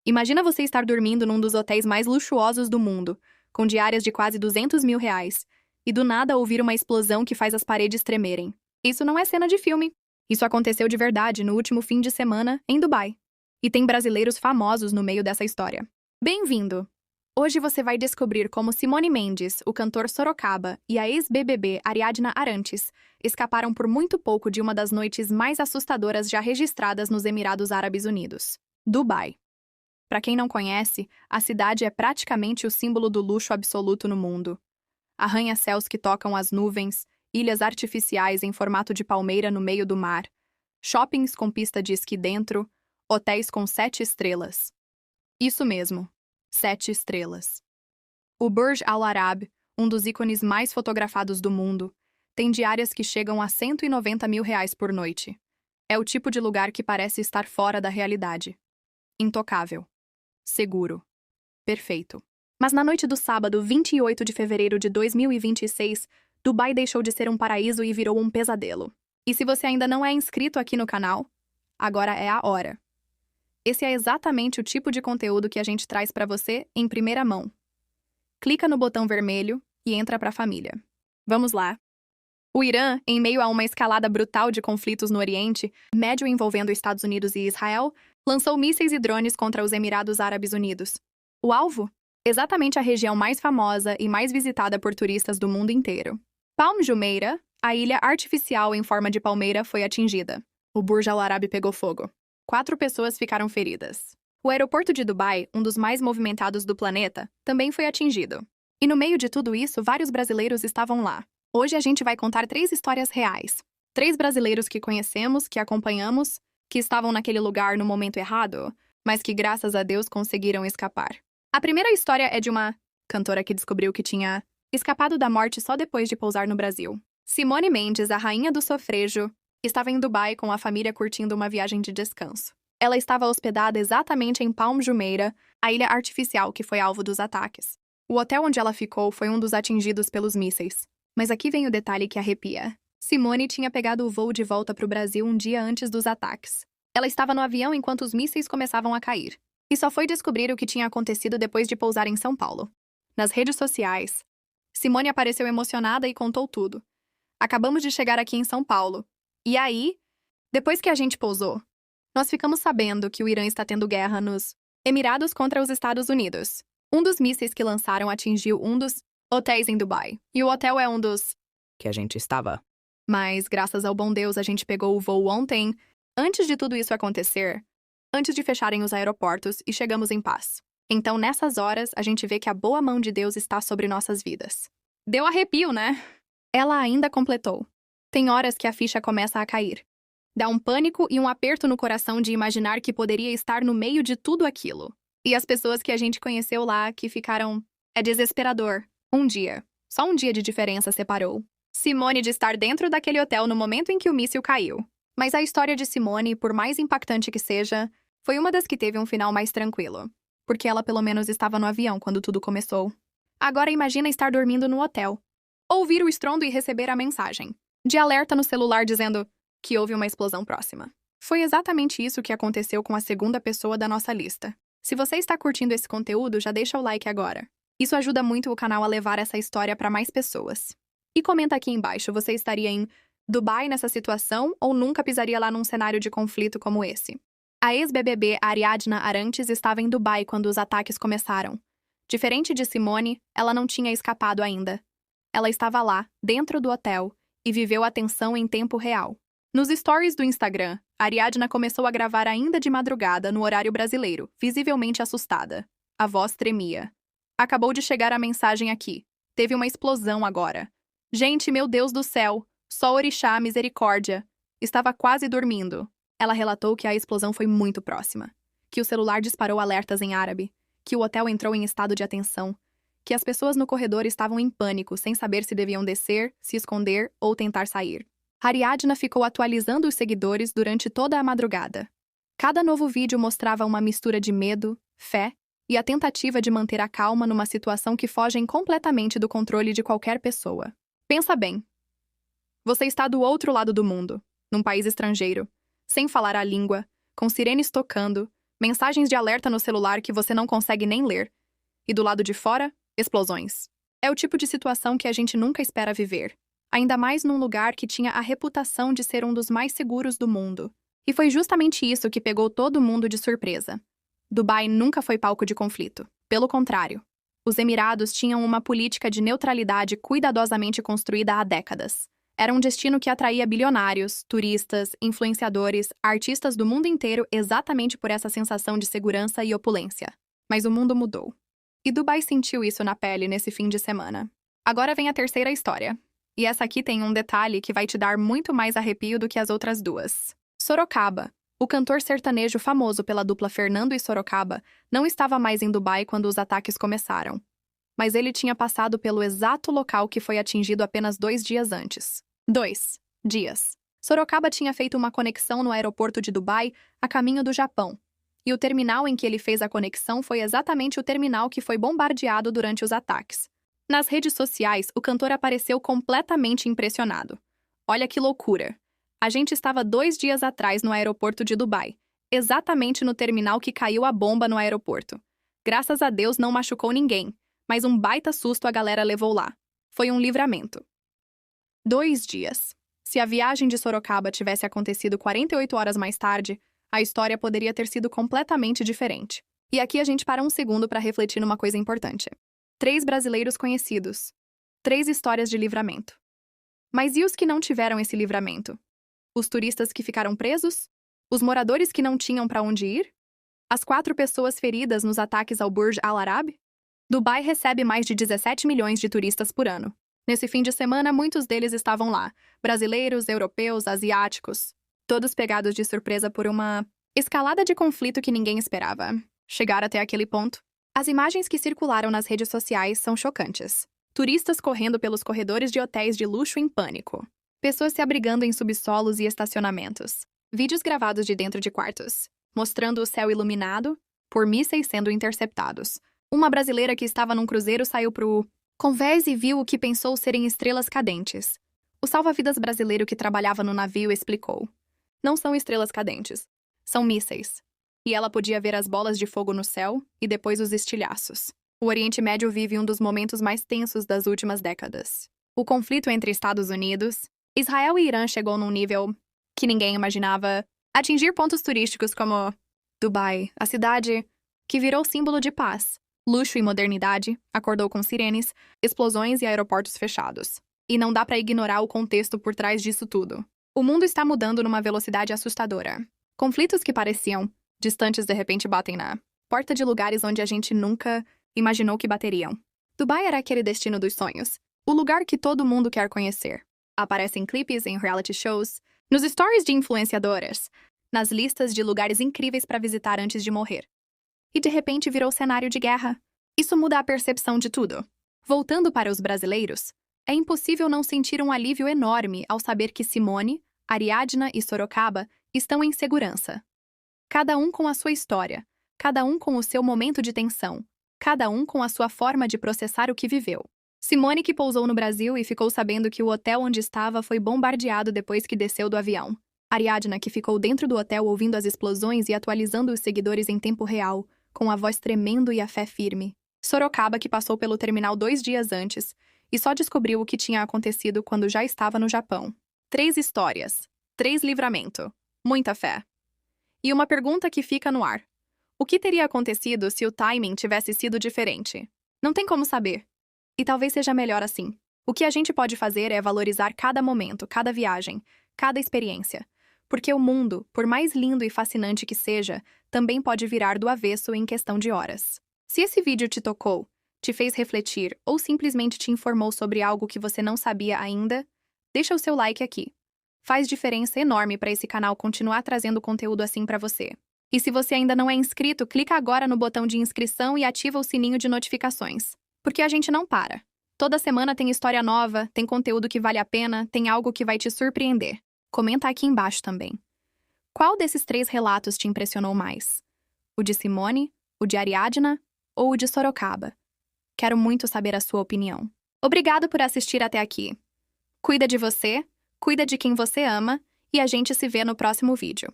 Imagina você estar dormindo num dos hotéis mais luxuosos do mundo, com diárias de quase R$ 200.000, e do nada ouvir uma explosão que faz as paredes tremerem. Isso não é cena de filme. Isso aconteceu de verdade no último fim de semana, em Dubai. E tem brasileiros famosos no meio dessa história. Bem-vindo! Hoje você vai descobrir como Simone Mendes, o cantor Sorocaba e a ex-BBB Ariadna Arantes escaparam por muito pouco de uma das noites mais assustadoras já registradas nos Emirados Árabes Unidos, Dubai. Para quem não conhece, a cidade é praticamente o símbolo do luxo absoluto no mundo. Arranha-céus que tocam as nuvens, ilhas artificiais em formato de palmeira no meio do mar, shoppings com pista de esqui dentro, hotéis com 7 estrelas. Isso mesmo, 7 estrelas. O Burj Al Arab, um dos ícones mais fotografados do mundo, tem diárias que chegam a R$ 190.000 por noite. É o tipo de lugar que parece estar fora da realidade. Intocável. Seguro. Perfeito. Mas na noite do sábado, 28 de fevereiro de 2026, Dubai deixou de ser um paraíso e virou um pesadelo. E se você ainda não é inscrito aqui no canal, agora é a hora. Esse é exatamente o tipo de conteúdo que a gente traz para você em primeira mão. Clica no botão vermelho e entra para a família. Vamos lá. O Irã, em meio a uma escalada brutal de conflitos no Oriente Médio envolvendo Estados Unidos e Israel, lançou mísseis e drones contra os Emirados Árabes Unidos. O alvo? Exatamente a região mais famosa e mais visitada por turistas do mundo inteiro. Palm Jumeirah, a ilha artificial em forma de palmeira, foi atingida. O Burj Al Arab pegou fogo. 4 pessoas ficaram feridas. O aeroporto de Dubai, um dos mais movimentados do planeta, também foi atingido. E no meio de tudo isso, vários brasileiros estavam lá. Hoje a gente vai contar 3 histórias reais. 3 brasileiros que conhecemos, que acompanhamos, que estavam naquele lugar no momento errado, mas que graças a Deus conseguiram escapar. A primeira história é de uma cantora que descobriu que tinha escapado da morte só depois de pousar no Brasil. Simone Mendes, a rainha do sofrejo, estava em Dubai com a família curtindo uma viagem de descanso. Ela estava hospedada exatamente em Palm Jumeirah, a ilha artificial que foi alvo dos ataques. O hotel onde ela ficou foi um dos atingidos pelos mísseis. Mas aqui vem o detalhe que arrepia. Simone tinha pegado o voo de volta para o Brasil um dia antes dos ataques. Ela estava no avião enquanto os mísseis começavam a cair. E só foi descobrir o que tinha acontecido depois de pousar em São Paulo. Nas redes sociais, Simone apareceu emocionada e contou tudo. Acabamos de chegar aqui em São Paulo. E aí, depois que a gente pousou, nós ficamos sabendo que o Irã está tendo guerra nos Emirados contra os Estados Unidos. Um dos mísseis que lançaram atingiu um dos hotéis em Dubai. E o hotel é um dos que a gente estava. Mas, graças ao bom Deus, a gente pegou o voo ontem, antes de tudo isso acontecer, antes de fecharem os aeroportos, e chegamos em paz. Então, nessas horas, a gente vê que a boa mão de Deus está sobre nossas vidas. Deu arrepio, né? Ela ainda completou. Tem horas que a ficha começa a cair. Dá um pânico e um aperto no coração de imaginar que poderia estar no meio de tudo aquilo. E as pessoas que a gente conheceu lá, que ficaram... É desesperador. Um dia. Só um dia de diferença separou Simone de estar dentro daquele hotel no momento em que o míssil caiu. Mas a história de Simone, por mais impactante que seja, foi uma das que teve um final mais tranquilo. Porque ela pelo menos estava no avião quando tudo começou. Agora imagina estar dormindo no hotel. Ouvir o estrondo e receber a mensagem de alerta no celular dizendo que houve uma explosão próxima. Foi exatamente isso que aconteceu com a segunda pessoa da nossa lista. Se você está curtindo esse conteúdo, já deixa o like agora. Isso ajuda muito o canal a levar essa história para mais pessoas. E comenta aqui embaixo, você estaria em Dubai nessa situação ou nunca pisaria lá num cenário de conflito como esse? A ex-BBB Ariadna Arantes estava em Dubai quando os ataques começaram. Diferente de Simone, ela não tinha escapado ainda. Ela estava lá, dentro do hotel, e viveu a tensão em tempo real. Nos stories do Instagram, Ariadna começou a gravar ainda de madrugada no horário brasileiro, visivelmente assustada. A voz tremia. Acabou de chegar a mensagem aqui. Teve uma explosão agora. Gente, meu Deus do céu! Só orixá, misericórdia! Estava quase dormindo. Ela relatou que a explosão foi muito próxima. Que o celular disparou alertas em árabe. Que o hotel entrou em estado de atenção. Que as pessoas no corredor estavam em pânico, sem saber se deviam descer, se esconder ou tentar sair. Ariadna ficou atualizando os seguidores durante toda a madrugada. Cada novo vídeo mostrava uma mistura de medo, fé e a tentativa de manter a calma numa situação que foge completamente do controle de qualquer pessoa. Pensa bem. Você está do outro lado do mundo, num país estrangeiro, sem falar a língua, com sirenes tocando, mensagens de alerta no celular que você não consegue nem ler. E do lado de fora, explosões. É o tipo de situação que a gente nunca espera viver. Ainda mais num lugar que tinha a reputação de ser um dos mais seguros do mundo. E foi justamente isso que pegou todo mundo de surpresa. Dubai nunca foi palco de conflito. Pelo contrário, os Emirados tinham uma política de neutralidade cuidadosamente construída há décadas. Era um destino que atraía bilionários, turistas, influenciadores, artistas do mundo inteiro exatamente por essa sensação de segurança e opulência. Mas o mundo mudou. E Dubai sentiu isso na pele nesse fim de semana. Agora vem a terceira história. E essa aqui tem um detalhe que vai te dar muito mais arrepio do que as outras duas. Sorocaba. O cantor sertanejo famoso pela dupla Fernando e Sorocaba não estava mais em Dubai quando os ataques começaram. Mas ele tinha passado pelo exato local que foi atingido apenas 2 dias antes. 2 dias. Sorocaba tinha feito uma conexão no aeroporto de Dubai a caminho do Japão. E o terminal em que ele fez a conexão foi exatamente o terminal que foi bombardeado durante os ataques. Nas redes sociais, o cantor apareceu completamente impressionado. Olha que loucura! A gente estava 2 dias atrás no aeroporto de Dubai, exatamente no terminal que caiu a bomba no aeroporto. Graças a Deus não machucou ninguém, mas um baita susto a galera levou lá. Foi um livramento. 2 dias. Se a viagem de Sorocaba tivesse acontecido 48 horas mais tarde, a história poderia ter sido completamente diferente. E aqui a gente para um segundo para refletir numa coisa importante. 3 brasileiros conhecidos. 3 histórias de livramento. Mas e os que não tiveram esse livramento? Os turistas que ficaram presos? Os moradores que não tinham para onde ir? As 4 pessoas feridas nos ataques ao Burj Al Arab? Dubai recebe mais de 17 milhões de turistas por ano. Nesse fim de semana, muitos deles estavam lá. Brasileiros, europeus, asiáticos. Todos pegados de surpresa por uma escalada de conflito que ninguém esperava. Chegar até aquele ponto. As imagens que circularam nas redes sociais são chocantes. Turistas correndo pelos corredores de hotéis de luxo em pânico. Pessoas se abrigando em subsolos e estacionamentos. Vídeos gravados de dentro de quartos, mostrando o céu iluminado por mísseis sendo interceptados. Uma brasileira que estava num cruzeiro saiu pro convés e viu o que pensou serem estrelas cadentes. O salva-vidas brasileiro que trabalhava no navio explicou. Não são estrelas cadentes, são mísseis. E ela podia ver as bolas de fogo no céu e depois os estilhaços. O Oriente Médio vive um dos momentos mais tensos das últimas décadas. O conflito entre Estados Unidos, Israel e Irã chegou num nível que ninguém imaginava atingir pontos turísticos como Dubai, a cidade que virou símbolo de paz, luxo e modernidade, acordou com sirenes, explosões e aeroportos fechados. E não dá para ignorar o contexto por trás disso tudo. O mundo está mudando numa velocidade assustadora. Conflitos que pareciam distantes de repente batem na porta de lugares onde a gente nunca imaginou que bateriam. Dubai era aquele destino dos sonhos, o lugar que todo mundo quer conhecer. Aparece em clipes, em reality shows, nos stories de influenciadoras, nas listas de lugares incríveis para visitar antes de morrer. E de repente virou cenário de guerra. Isso muda a percepção de tudo. Voltando para os brasileiros, é impossível não sentir um alívio enorme ao saber que Simone, Ariadna e Sorocaba estão em segurança. Cada um com a sua história, cada um com o seu momento de tensão, cada um com a sua forma de processar o que viveu. Simone que pousou no Brasil e ficou sabendo que o hotel onde estava foi bombardeado depois que desceu do avião. Ariadna que ficou dentro do hotel ouvindo as explosões e atualizando os seguidores em tempo real, com a voz tremendo e a fé firme. Sorocaba que passou pelo terminal 2 dias antes e só descobriu o que tinha acontecido quando já estava no Japão. 3 histórias, 3 livramento, muita fé. E uma pergunta que fica no ar. O que teria acontecido se o timing tivesse sido diferente? Não tem como saber. E talvez seja melhor assim. O que a gente pode fazer é valorizar cada momento, cada viagem, cada experiência. Porque o mundo, por mais lindo e fascinante que seja, também pode virar do avesso em questão de horas. Se esse vídeo te tocou, te fez refletir ou simplesmente te informou sobre algo que você não sabia ainda, deixa o seu like aqui. Faz diferença enorme para esse canal continuar trazendo conteúdo assim para você. E se você ainda não é inscrito, clica agora no botão de inscrição e ativa o sininho de notificações. Porque a gente não para. Toda semana tem história nova, tem conteúdo que vale a pena, tem algo que vai te surpreender. Comenta aqui embaixo também. Qual desses 3 relatos te impressionou mais? O de Simone, o de Ariadna ou o de Sorocaba? Quero muito saber a sua opinião. Obrigado por assistir até aqui. Cuida de você, cuida de quem você ama e a gente se vê no próximo vídeo.